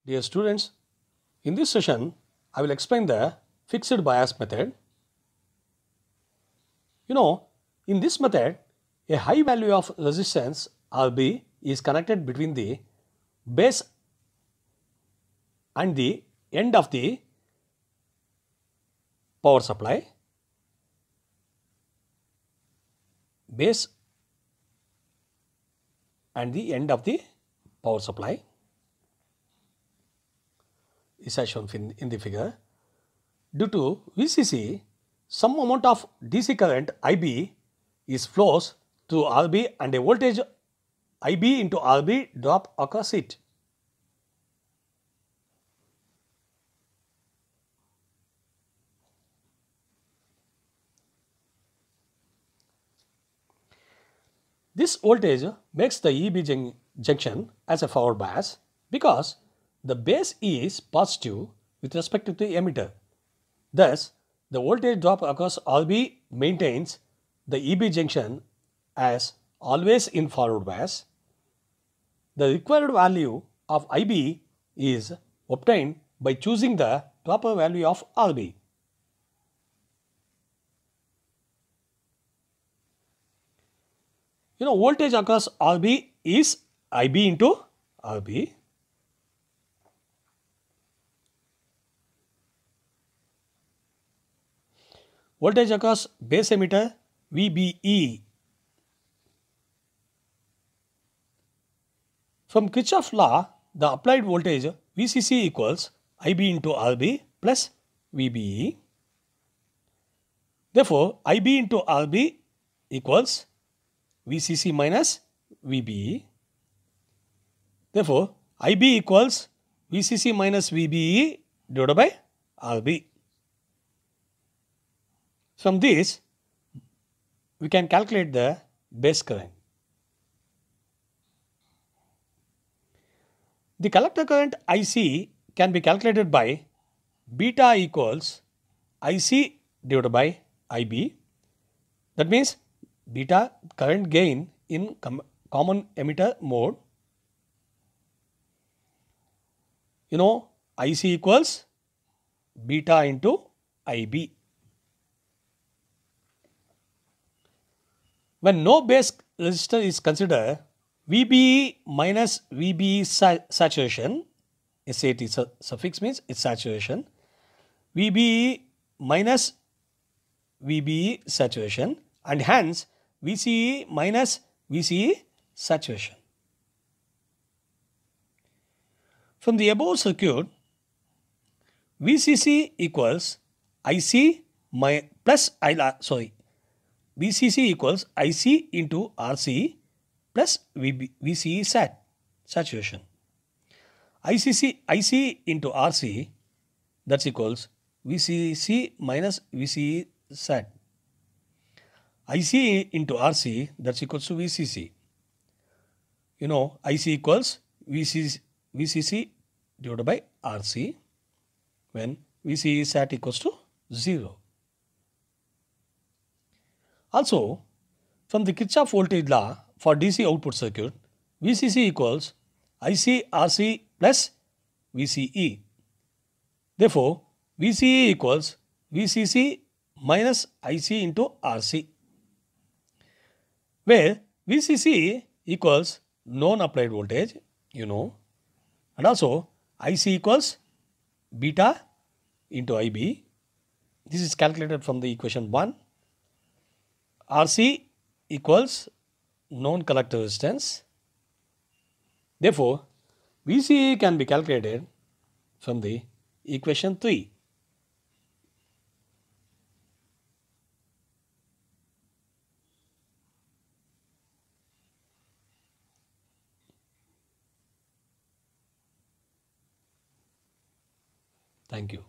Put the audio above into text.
Dear students, in this session, I will explain the fixed bias method. In this method, a high value of resistance RB is connected between the base and the end of the power supply. Base and the end of the power supply is as shown in the figure. Due to VCC, some amount of DC current IB is flows through RB and a voltage IB into RB drop occurs it. This voltage makes the EB junction as a forward bias because the base is positive with respect to the emitter. Thus, the voltage drop across RB maintains the EB junction as always in forward bias. The required value of IB is obtained by choosing the proper value of RB. Voltage across RB is IB into RB. Voltage across base emitter VBE. From Kirchhoff law, the applied voltage VCC equals IB into RB plus VBE. Therefore, IB into RB equals VCC minus VBE. Therefore, IB equals VCC minus VBE divided by RB. From this, we can calculate the base current. The collector current IC can be calculated by beta equals IC divided by IB. That means beta current gain in common emitter mode. IC equals beta into IB. When no base resistor is considered, VBE minus VBE saturation, SAT suffix means its saturation, VBE minus VBE saturation, and hence VCE minus VCE saturation. From the above circuit, VCC equals IC plus VCC equals IC into RC plus VCE saturation. IC into RC, that's equals VCC minus VCE sat. IC into RC, that's equals to VCC. IC equals VCC divided by RC when VCE sat equals to 0. Also, from the Kirchhoff voltage law for DC output circuit, VCC equals IC RC plus VCE. Therefore, VCE equals VCC minus IC into RC, where VCC equals known applied voltage, and also IC equals beta into IB. This is calculated from the equation 1. RC equals known collector resistance. Therefore, VCE can be calculated from the equation 3. Thank you.